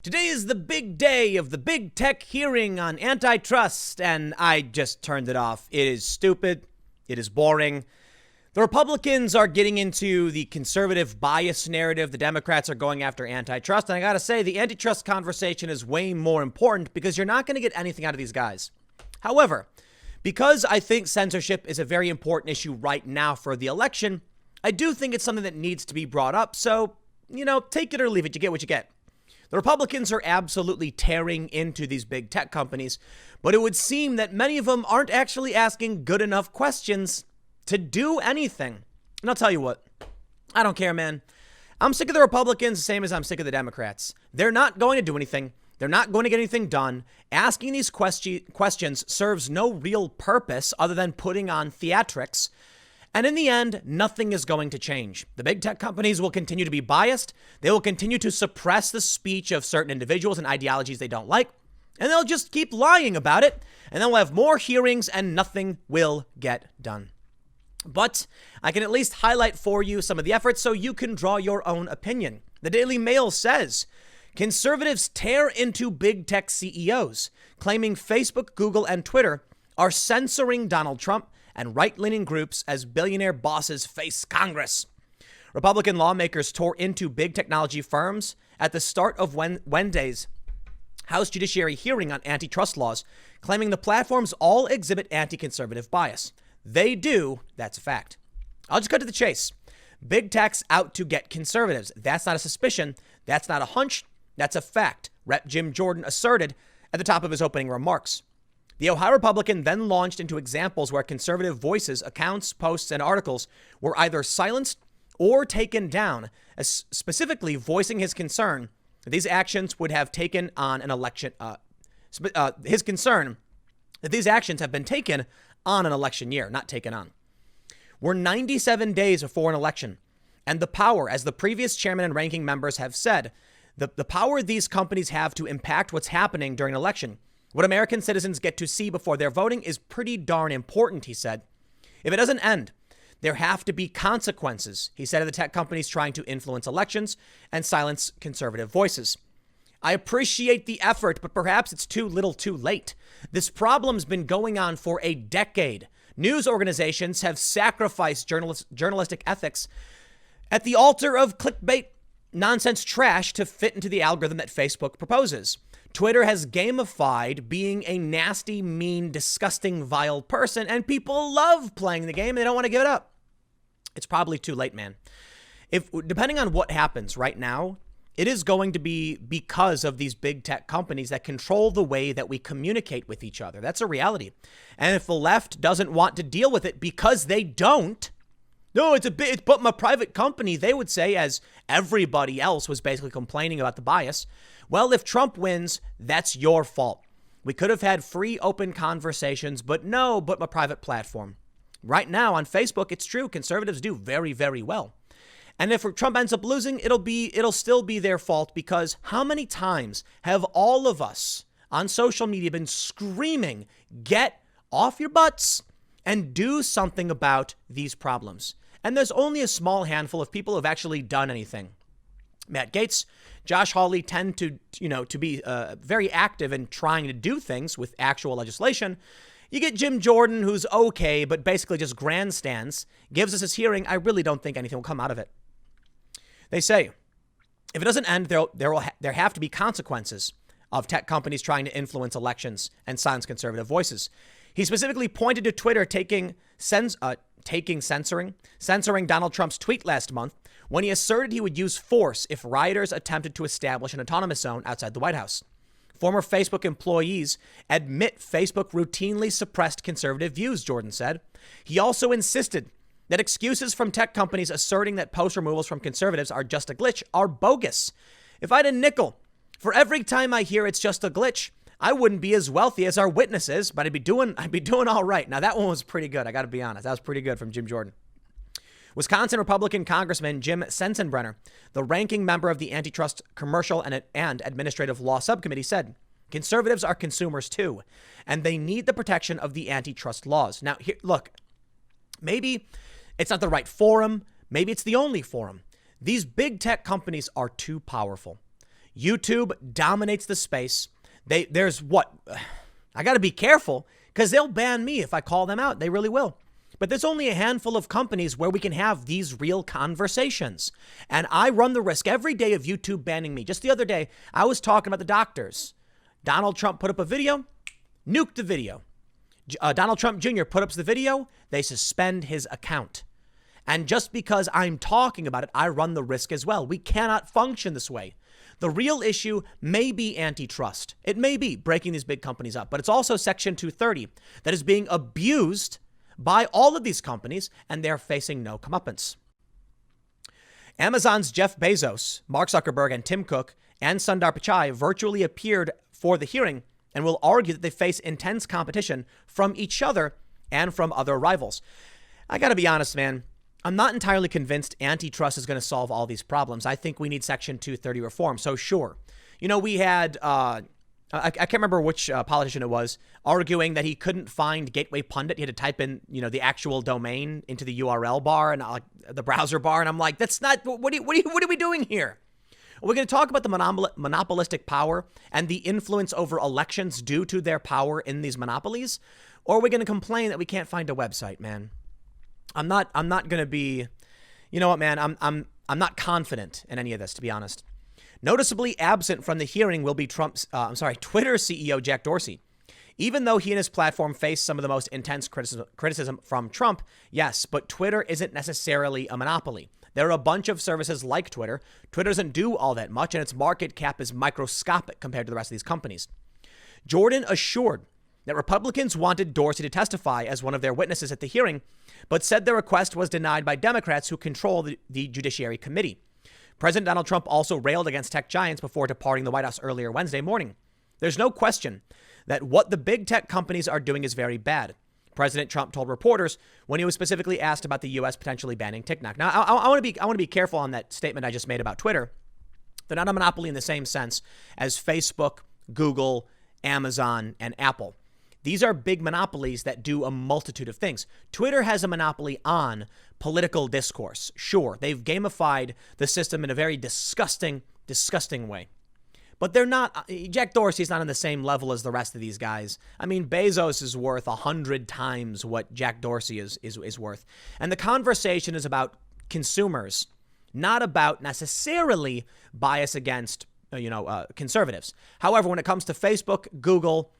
Today is the big day of the big tech hearing on antitrust, and I just turned it off. It is stupid. It is boring. The Republicans are getting into the conservative bias narrative. The Democrats are going after antitrust. And I got to say, the antitrust conversation is way more important because you're not going to get anything out of these guys. However, because I think censorship is a very important issue right now for the election, I do think it's something that needs to be brought up. So, take it or leave it. You get what you get. The Republicans are absolutely tearing into these big tech companies, but it would seem that many of them aren't actually asking good enough questions to do anything. And I'll tell you what, I don't care, man. I'm sick of the Republicans the same as I'm sick of the Democrats. They're not going to do anything. They're not going to get anything done. Asking these questions serves no real purpose other than putting on theatrics. And in the end, nothing is going to change. The big tech companies will continue to be biased. They will continue to suppress the speech of certain individuals and ideologies they don't like. And they'll just keep lying about it. And then we'll have more hearings and nothing will get done. But I can at least highlight for you some of the efforts so you can draw your own opinion. The Daily Mail says, conservatives tear into big tech CEOs, claiming Facebook, Google, and Twitter are censoring Donald Trump and right-leaning groups as billionaire bosses face Congress. Republican lawmakers tore into big technology firms at the start of Wednesday's House Judiciary hearing on antitrust laws, claiming the platforms all exhibit anti-conservative bias. They do. That's a fact. I'll just cut to the chase. Big tech's out to get conservatives. That's not a suspicion. That's not a hunch. That's a fact, Rep. Jim Jordan asserted at the top of his opening remarks. The Ohio Republican then launched into examples where conservative voices, accounts, posts, and articles were either silenced or taken down, specifically voicing his concern that these actions would have taken on an election. His concern that these actions have been taken on an election year, not taken on. We're 97 days before an election, and the power, as the previous chairman and ranking members have said, the power these companies have to impact what's happening during an election, what American citizens get to see before they're voting, is pretty darn important, he said. If it doesn't end, there have to be consequences, he said of the tech companies trying to influence elections and silence conservative voices. I appreciate the effort, but perhaps it's too little too late. This problem's been going on for a decade. News organizations have sacrificed journalistic ethics at the altar of clickbait nonsense trash to fit into the algorithm that Facebook proposes. Twitter has gamified being a nasty, mean, disgusting, vile person, and people love playing the game and they don't want to give it up. It's probably too late, man. Depending on what happens right now, it is going to be because of these big tech companies that control the way that we communicate with each other. That's a reality. And if the left doesn't want to deal with it because they don't, no, it's but my private company, they would say, as everybody else was basically complaining about the bias. Well, if Trump wins, that's your fault. We could have had free, open conversations, but no, but my private platform. Right now on Facebook, it's true. Conservatives do very, very well. And if Trump ends up losing, it'll still be their fault, because how many times have all of us on social media been screaming, get off your butts and do something about these problems? And there's only a small handful of people who have actually done anything. Matt Gaetz, Josh Hawley tend to be very active in trying to do things with actual legislation. You get Jim Jordan, who's okay, but basically just grandstands, gives us his hearing. I really don't think anything will come out of it. They say, if it doesn't end, there have to be consequences of tech companies trying to influence elections and silence conservative voices. He specifically pointed to Twitter censoring Donald Trump's tweet last month when he asserted he would use force if rioters attempted to establish an autonomous zone outside the White House. Former Facebook employees admit Facebook routinely suppressed conservative views, Jordan said. He also insisted that excuses from tech companies asserting that post removals from conservatives are just a glitch are bogus. If I had a nickel for every time I hear it's just a glitch, I wouldn't be as wealthy as our witnesses, but I'd be doing all right. Now, that one was pretty good. I got to be honest. That was pretty good from Jim Jordan. Wisconsin Republican Congressman Jim Sensenbrenner, the ranking member of the Antitrust Commercial and Administrative Law Subcommittee, said, conservatives are consumers too, and they need the protection of the antitrust laws. Now, here, look, maybe it's not the right forum. Maybe it's the only forum. These big tech companies are too powerful. YouTube dominates the space. There's what? I got to be careful because they'll ban me if I call them out. They really will. But there's only a handful of companies where we can have these real conversations. And I run the risk every day of YouTube banning me. Just the other day, I was talking about the doctors. Donald Trump put up a video, nuked the video. Donald Trump Jr. put up the video, they suspend his account. And just because I'm talking about it, I run the risk as well. We cannot function this way. The real issue may be antitrust. It may be breaking these big companies up, but it's also Section 230 that is being abused by all of these companies, and they're facing no comeuppance. Amazon's Jeff Bezos, Mark Zuckerberg, and Tim Cook and Sundar Pichai virtually appeared for the hearing and will argue that they face intense competition from each other and from other rivals. I got to be honest, man. I'm not entirely convinced antitrust is going to solve all these problems. I think we need Section 230 reform. So sure, we had, I can't remember which politician it was, arguing that he couldn't find Gateway Pundit. He had to type in, the actual domain into the URL bar and the browser bar. And I'm like, that's not, what are we doing here? We're going to talk about the monopolistic power and the influence over elections due to their power in these monopolies. Or are we going to complain that we can't find a website, man? I'm not going to be, you know what, man, I'm not confident in any of this, to be honest. Noticeably absent from the hearing will be Twitter CEO Jack Dorsey. Even though he and his platform face some of the most intense criticism from Trump, yes, but Twitter isn't necessarily a monopoly. There are a bunch of services like Twitter. Twitter doesn't do all that much, and its market cap is microscopic compared to the rest of these companies. Jordan assured that Republicans wanted Dorsey to testify as one of their witnesses at the hearing, but said their request was denied by Democrats who control the Judiciary Committee. President Donald Trump also railed against tech giants before departing the White House earlier Wednesday morning. There's no question that what the big tech companies are doing is very bad, President Trump told reporters when he was specifically asked about the U.S. potentially banning TikTok. Now, I want to be careful on that statement I just made about Twitter. They're not a monopoly in the same sense as Facebook, Google, Amazon, and Apple. These are big monopolies that do a multitude of things. Twitter has a monopoly on political discourse. Sure, they've gamified the system in a very disgusting way. But they're not, Jack Dorsey's not on the same level as the rest of these guys. I mean, Bezos is worth 100 times what Jack Dorsey is worth. And the conversation is about consumers, not about necessarily bias against, conservatives. However, when it comes to Facebook, Google,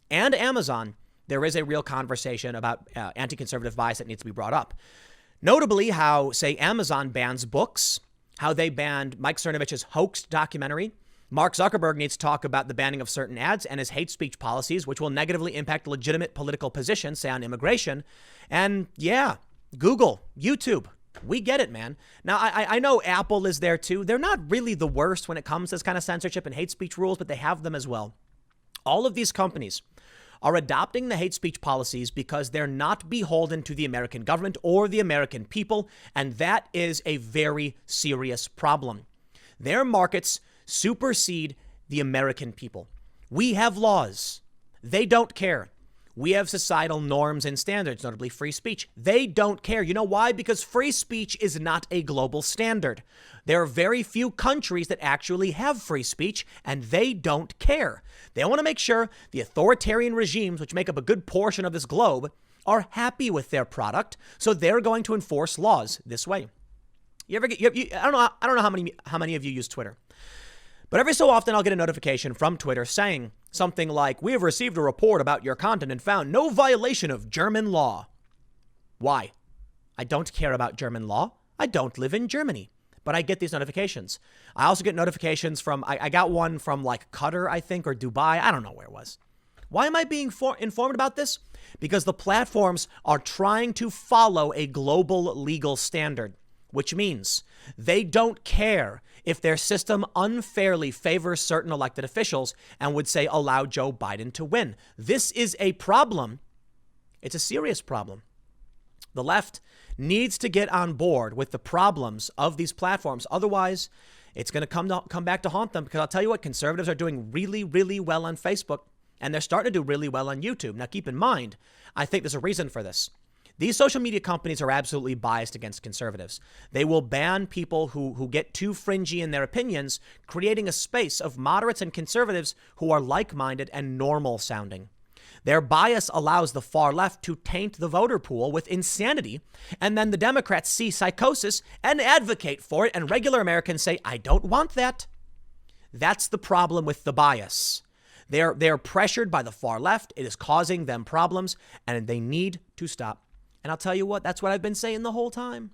and Amazon, there is a real conversation about anti-conservative bias that needs to be brought up. Notably how, say, Amazon bans books, how they banned Mike Cernovich's hoax documentary. Mark Zuckerberg needs to talk about the banning of certain ads and his hate speech policies, which will negatively impact legitimate political positions, say on immigration. And yeah, Google, YouTube, we get it, man. Now, I know Apple is there too. They're not really the worst when it comes to this kind of censorship and hate speech rules, but they have them as well. All of these companies are adopting the hate speech policies because they're not beholden to the American government or the American people, and that is a very serious problem. Their markets supersede the American people. We have laws. They don't care. We have societal norms and standards, notably free speech. They don't care. You know why? Because free speech is not a global standard. There are very few countries that actually have free speech, and they don't care. They want to make sure the authoritarian regimes, which make up a good portion of this globe, are happy with their product, so they're going to enforce laws this way. I don't know how many of you use Twitter, but every so often I'll get a notification from Twitter saying something like, "We have received a report about your content and found no violation of German law." Why? I don't care about German law. I don't live in Germany, but I get these notifications. I also get notifications from, I got one from like Qatar, I think, or Dubai. I don't know where it was. Why am I being informed about this? Because the platforms are trying to follow a global legal standard, which means they don't care if their system unfairly favors certain elected officials and would say allow Joe Biden to win. This is a problem. It's a serious problem. The left needs to get on board with the problems of these platforms. Otherwise, it's going to come back to haunt them, because I'll tell you what, conservatives are doing really, really well on Facebook, and they're starting to do really well on YouTube. Now, keep in mind, I think there's a reason for this. These social media companies are absolutely biased against conservatives. They will ban people who get too fringy in their opinions, creating a space of moderates and conservatives who are like-minded and normal sounding. Their bias allows the far left to taint the voter pool with insanity, and then the Democrats see psychosis and advocate for it, and regular Americans say, I don't want that. That's the problem with the bias. They're pressured by the far left. It is causing them problems, and they need to stop. And I'll tell you what, that's what I've been saying the whole time.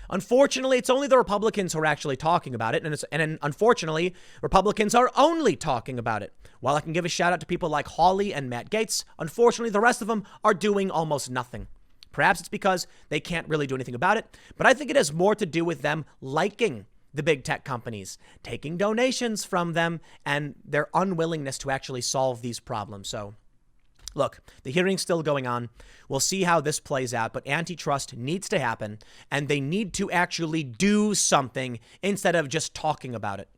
Unfortunately, it's only the Republicans who are actually talking about it. And unfortunately, Republicans are only talking about it. While I can give a shout out to people like Hawley and Matt Gaetz, unfortunately, the rest of them are doing almost nothing. Perhaps it's because they can't really do anything about it. But I think it has more to do with them liking the big tech companies, taking donations from them, and their unwillingness to actually solve these problems. So, look, the hearing's still going on. We'll see how this plays out, but antitrust needs to happen, and they need to actually do something instead of just talking about it.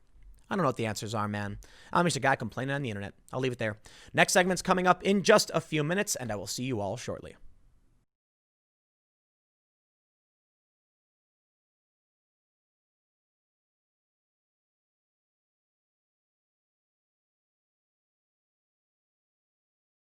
I don't know what the answers are, man. I'm just a guy complaining on the internet. I'll leave it there. Next segment's coming up in just a few minutes, and I will see you all shortly.